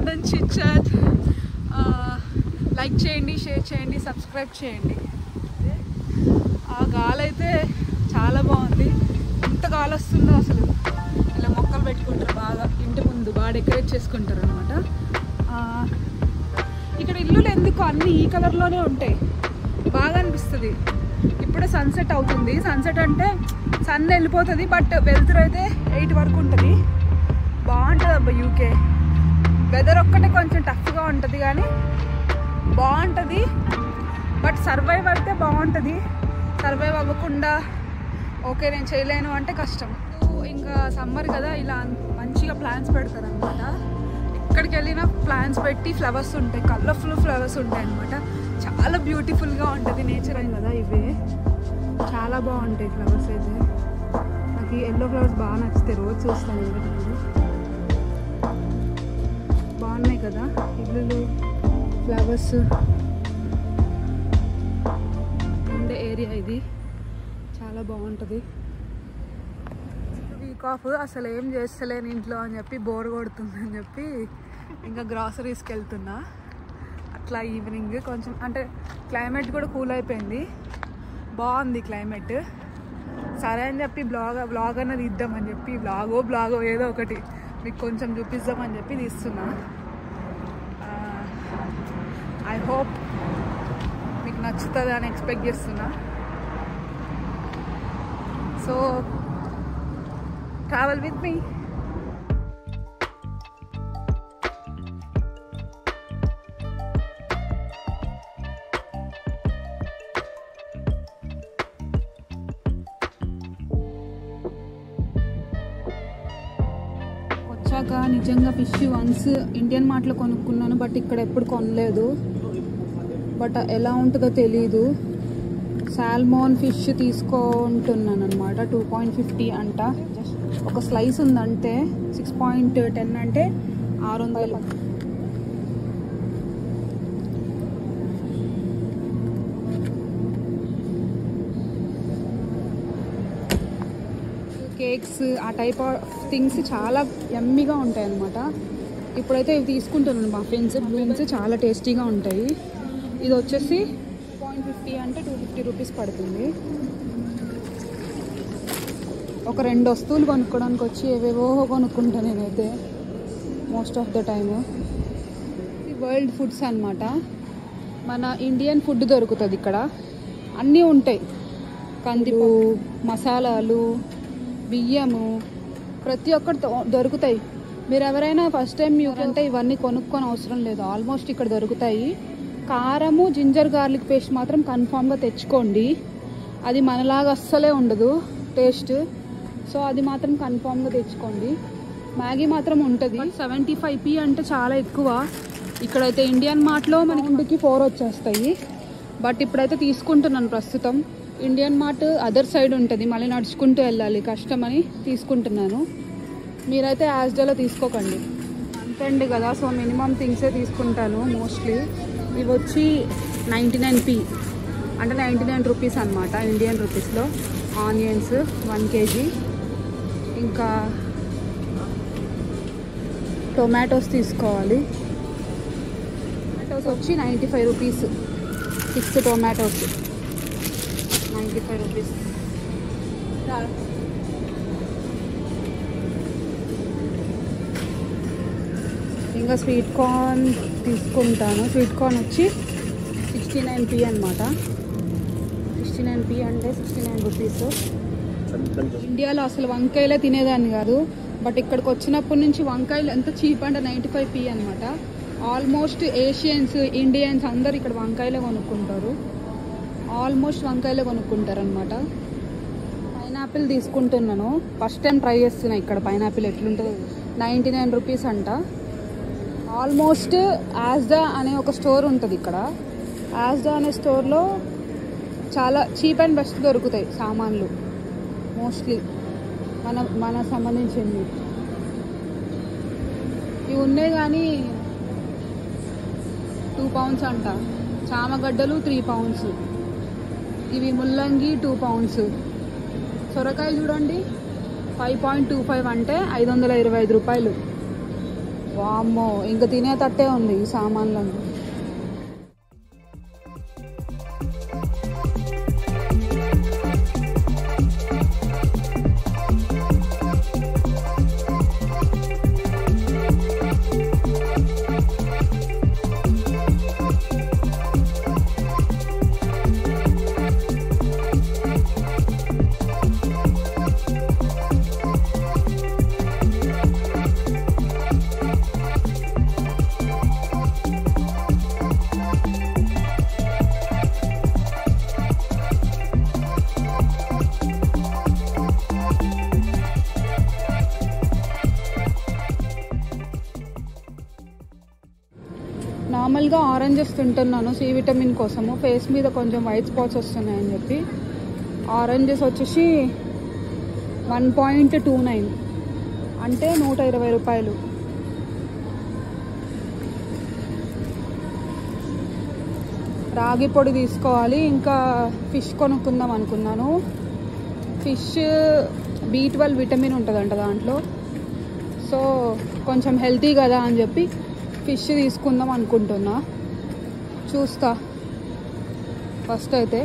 London chit chat. Like చేయండి, share చేయండి, subscribe చేయండి. ఆ గాలి అయితే చాలా బాగుంది. ఎంత గాలి వస్తుందో అసలు. ఇలా మొక్కలు పెట్టుకుంటారు బాగా ఇంటి ముందు, బాగా డెకరేట్ చేసుకుంటారు అనమాట. ఇక్కడ ఇల్లులు ఎందుకు అన్నీ ఈ కలర్లోనే ఉంటాయి, బాగా అనిపిస్తుంది. ఇప్పుడే సన్సెట్ అవుతుంది. సన్సెట్ అంటే సన్ వెళ్ళిపోతుంది, బట్ వెళ్తురు అయితే 8 వరకు ఉంటుంది. బాగుంటుంది అబ్బా యూకే. వెదర్ ఒక్కటే కొంచెం టఫ్గా ఉంటుంది కానీ బాగుంటుంది. బట్ సర్వైవ్ అయితే బాగుంటుంది. సర్వైవ్ అవ్వకుండా ఓకే నేను చేయలేను అంటే కష్టం. ఇంకా సమ్మర్ కదా, ఇలా మంచిగా ప్లాన్స్ పెడతారు అనమాట. ఎక్కడికి వెళ్ళినా ప్లాన్స్ పెట్టి ఫ్లవర్స్ ఉంటాయి, కలర్ఫుల్ ఫ్లవర్స్ ఉంటాయి అనమాట. చాలా బ్యూటిఫుల్గా ఉంటుంది. నేచర్ అయింది కదా, ఇవే చాలా బాగుంటాయి ఫ్లవర్స్ అయితే. నాకు ఈ ఎల్లో ఫ్లవర్స్ బాగా నచ్చుతాయి, రోజు చూస్తాను. బాగున్నాయి కదా ఇల్లులు, ఫ్లవర్స్ ఉండే ఏరియా ఇది. చాలా బాగుంటుంది. వీక్ ఆఫ్ అసలు ఏం చేస్తలేను ఇంట్లో అని చెప్పి, బోర్ కొడుతుందని చెప్పి ఇంకా గ్రాసరీస్కి వెళ్తున్నా. అట్లా ఈవినింగ్ కొంచెం అంటే క్లైమేట్ కూడా కూల్ అయిపోయింది, బాగుంది క్లైమేట్. సరే అని చెప్పి బ్లాగ్ అన్నది ఇద్దామని చెప్పి, బ్లాగో ఏదో ఒకటి మీకు కొంచెం చూపిద్దామని చెప్పి తీస్తున్నా. ఐ హోప్ మీకు నచ్చుతుంది అని ఎక్స్పెక్ట్ చేస్తున్నా. So travel with me. వచ్చాక నిజంగా ఫిష్ వన్స్ ఇండియన్ మార్ట్లో కొనుక్కున్నాను, బట్ ఇక్కడ ఎప్పుడు కొనలేదు. బట్ ఎలా ఉంటుందో తెలీదు. సాల్మోన్ ఫిష్ తీసుకుంటున్నాను అనమాట. 2.50 అంట. ఒక స్లైస్ ఉందంటే 6.10 అంటే 600. కేక్స్ ఆ టైప్ ఆఫ్ థింగ్స్ చాలా యమ్మీగా ఉంటాయి అన్నమాట. ఇప్పుడైతే ఇవి తీసుకుంటున్నాను. మఫిన్స్ చాలా టేస్టీగా ఉంటాయి. ఇది వచ్చేసి 2.50 అంటే 250 రూపీస్ పడుతుంది. ఒక 2 వస్తువులు కొనుక్కోవడానికి వచ్చి ఏవేవో కొనుక్కుంటాను నేనైతే most of the time. World foods అన్నమాట. మన ఇండియన్ ఫుడ్ దొరుకుతుంది ఇక్కడ, అన్నీ ఉంటాయి. కందిపు, మసాలాలు, బియ్యము, ప్రతి ఒక్కటి దొరుకుతాయి. మీరు ఎవరైనా ఫస్ట్ టైం అంటే ఇవన్నీ కొనుక్కొని అవసరం లేదు, ఆల్మోస్ట్ ఇక్కడ దొరుకుతాయి. కారము, జింజర్ గార్లిక్ పేస్ట్ మాత్రం కన్ఫామ్గా తెచ్చుకోండి. అది మనలాగా అస్సలే ఉండదు టేస్ట్. సో అది మాత్రం కన్ఫామ్గా తెచ్చుకోండి. మ్యాగీ మాత్రం ఉంటుంది. 75p అంటే చాలా ఎక్కువ. ఇక్కడైతే ఇండియన్ మార్ట్లో మనకి ఇంటికి 4 వచ్చేస్తాయి. బట్ ఇప్పుడైతే తీసుకుంటున్నాను ప్రస్తుతం. ఇండియన్ మార్ట్ అదర్ సైడ్ ఉంటుంది, మళ్ళీ నడుచుకుంటూ వెళ్ళాలి, కష్టమని తీసుకుంటున్నాను. మీరైతే యాజ్డోలో తీసుకోకండి. అంతండి కదా, సో మినిమం థింగ్సే తీసుకుంటాను మోస్ట్లీ. ఇవి వచ్చి 99p అంటే 99 రూపీస్ అనమాట ఇండియన్ రూపీస్లో. ఆనియన్స్ 1 kg, ఇంకా టొమాటోస్ తీసుకోవాలి. టొమాటోస్ వచ్చి 95 రూపీస్, 6 టొమాటోస్ 95 రూపీస్. ఇంకా స్వీట్ కార్న్ తీసుకుంటాను. స్వీట్ కార్న్ వచ్చి 69p అనమాట. 69p అంటే 69 రూపీస్. ఇండియాలో అసలు వంకాయలే తినేదాన్ని కాదు, బట్ ఇక్కడికి వచ్చినప్పటి నుంచి వంకాయలు ఎంత చీప్ అంటే 95p అనమాట. ఆల్మోస్ట్ ఏషియన్స్, ఇండియన్స్ అందరు ఇక్కడ వంకాయలే కొనుక్కుంటారు. ఆల్మోస్ట్ వంకాయలే కొనుక్కుంటారు అనమాట. పైనాపిల్ తీసుకుంటున్నాను, ఫస్ట్ టైం ట్రై చేస్తున్నా ఇక్కడ పైనాపిల్ ఎట్లుంటుందో. 99 రూపీస్ అంట. ఆల్మోస్ట్ యాజ్డా అనే ఒక స్టోర్ ఉంటుంది ఇక్కడ. యాజ్డా అనే స్టోర్లో చాలా చీప్ అండ్ బెస్ట్ దొరుకుతాయి సామాన్లు, మోస్ట్లీ మన సంబంధించింది. ఇవి ఉన్నాయి కానీ 2 pounds అంట. చామగడ్డలు 3 pounds. ఇవి ముల్లంగి 2 pounds. సొరకాయ చూడండి 5.25 అంటే 525 రూపాయలు. వామ్మో ఇంకా తినేటట్టే ఉంది ఈ సామాన్లను. నార్మల్గా ఆరెంజెస్ తింటున్నాను సి విటమిన్ కోసము. ఫేస్ మీద కొంచెం వైట్ స్పాట్స్ వస్తున్నాయని చెప్పి ఆరెంజెస్ వచ్చేసి 1.29 అంటే 120 రూపాయలు. రాగి పొడి తీసుకోవాలి. ఇంకా ఫిష్ కొనుక్కుందాం అనుకున్నాను. ఫిష్ B12 విటమిన్ ఉంటుందంట దాంట్లో. సో కొంచెం హెల్తీ కదా అని చెప్పి ఫిష్ తీసుకుందాం అనుకుంటున్నా. చూస్తా ఫస్ట్ అయితే.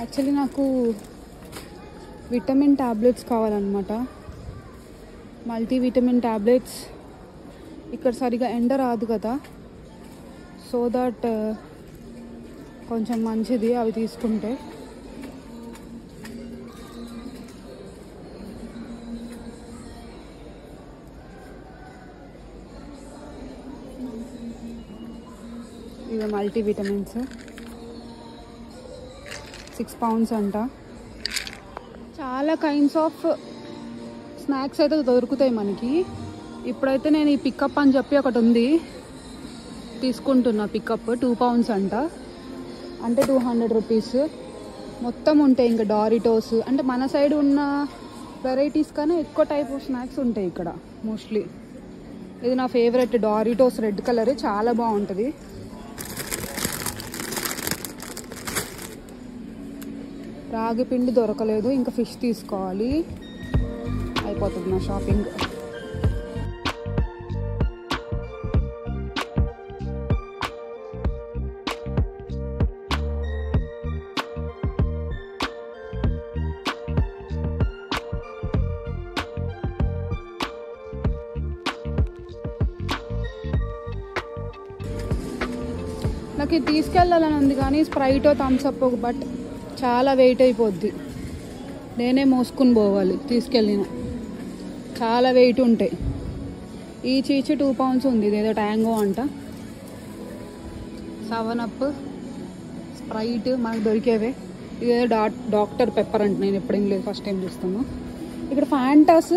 యాక్చువల్లీ నాకు విటమిన్ ట్యాబ్లెట్స్ కావాలన్నమాట. Multivitamin tablets. ఇక్కడ సరిగా ఎండ రాదు కదా, సో దట్ కొంచెం మంచిది అవి తీసుకుంటే. ఇవి మల్టీవిటమిన్స్ 6 pounds అంట. చాలా కైండ్స్ ఆఫ్ స్నాక్స్ అయితే దొరుకుతాయి మనకి. ఇప్పుడైతే నేను ఈ పికప్ అని చెప్పి ఒకటి ఉంది తీసుకుంటున్నా. పికప్ 2 pounds అంట, అంటే 200 రూపీస్ మొత్తం ఉంటాయి. ఇంకా డారిటోస్ అంటే మన సైడ్ ఉన్న వెరైటీస్ కన్నా ఎక్కువ టైప్ ఆఫ్ స్నాక్స్ ఉంటాయి ఇక్కడ మోస్ట్లీ. ఇది నా ఫేవరెట్ డారిటోస్, రెడ్ కలర్, చాలా బాగుంటుంది. రాగి పిండి దొరకలేదు, ఇంకా ఫిష్ తీసుకోవాలి. అయిపోతుంది నా షాపింగ్. నాకు ఇది తీసుకెళ్ళాలని ఉంది కానీ స్ప్రైట్ థమ్స్అప్ బట్ చాలా వెయిట్ అయిపోద్ది. నేనే మోసుకుని పోవాలి తీసుకెళ్ళిన. చాలా వెయిట్ ఉంటాయి. ఈ చీచి 2 pounds ఉంది. ఇదేదో ట్యాంగో అంట. 7up, స్ప్రైట్ మనకు దొరికేవే. ఇదేదో డాక్టర్ పెప్పర్ అంట. నేను ఎప్పుడు లేదు, ఫస్ట్ టైం చూస్తాను. ఇక్కడ ఫ్యాంటాస్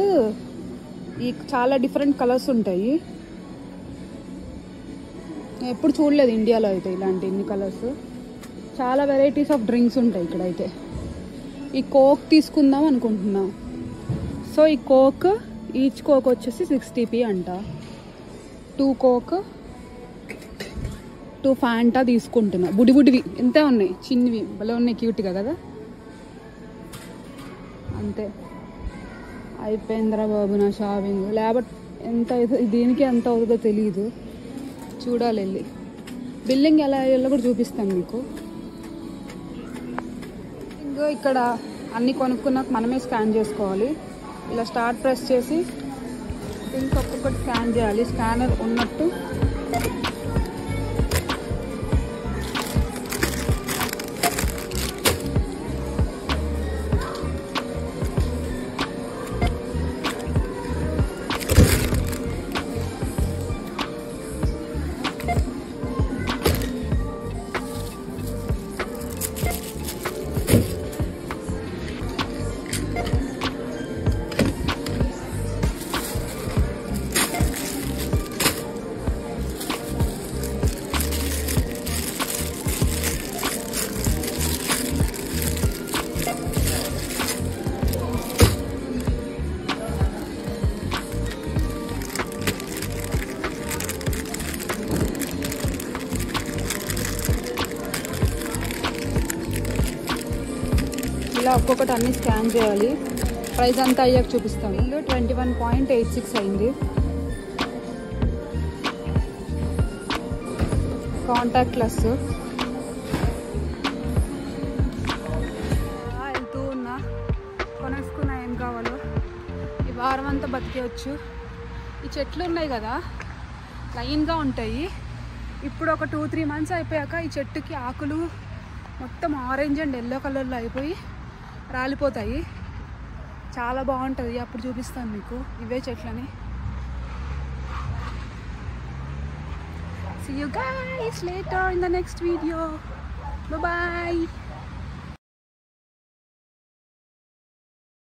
ఈ చాలా డిఫరెంట్ కలర్స్ ఉంటాయి. నేను ఎప్పుడు చూడలేదు ఇండియాలో అయితే ఇలాంటి ఇన్ని కలర్స్. చాలా వెరైటీస్ ఆఫ్ డ్రింక్స్ ఉంటాయి ఇక్కడైతే. ఈ కోక్ తీసుకుందాం అనుకుంటున్నా. సో ఈ కోక్, ఈచ్ కోక్ వచ్చేసి 60p అంట. 2 కోక్ 2 ఫ్యాంటా తీసుకుంటున్నా. బుడిబుడివి ఇంతే ఉన్నాయి, చిన్నవి భలే ఉన్నాయి, క్యూట్గా కదా. అంతే అయిపోయిందిరా బాబు నా షాపింగ్. లేబట్ ఎంత దీనికి ఎంత అవుతుందో తెలియదు, చూడాలి వెళ్ళి. బిల్లింగ్ ఎలా అయ్యేలో కూడా చూపిస్తాను మీకు. ఇక్కడ అన్నీ కొనుక్కున్నాక మనమే స్కాన్ చేసుకోవాలి. ఇలా స్టార్ట్ ప్రెస్ చేసి ఇంకొకటి స్కాన్ చేయాలి. స్కానర్ ఉన్నట్టు ఇలా ఒక్కొక్కటి అన్ని స్కాన్ చేయాలి. ప్రైస్ అంతా అయ్యాక చూపిస్తాను. బిల్లు 21.86 అయింది. Contact less. వెళ్తూ ఉన్నా, కొనేసుకున్నా ఏం కావాలో. ఈ వారం అంతా బతికేయచ్చు. ఈ చెట్లు ఉన్నాయి కదా, లైన్గా ఉంటాయి. ఇప్పుడు ఒక 2-3 మంత్స్ అయిపోయాక ఈ చెట్టుకి ఆకులు మొత్తం ఆరెంజ్ అండ్ ఎల్లో కలర్లో అయిపోయి రాలిపోతాయి. చాలా బాగుంటుంది. అప్పుడు చూపిస్తాను మీకు ఇవే చెట్లని. See you guys later in the next video. Bye bye.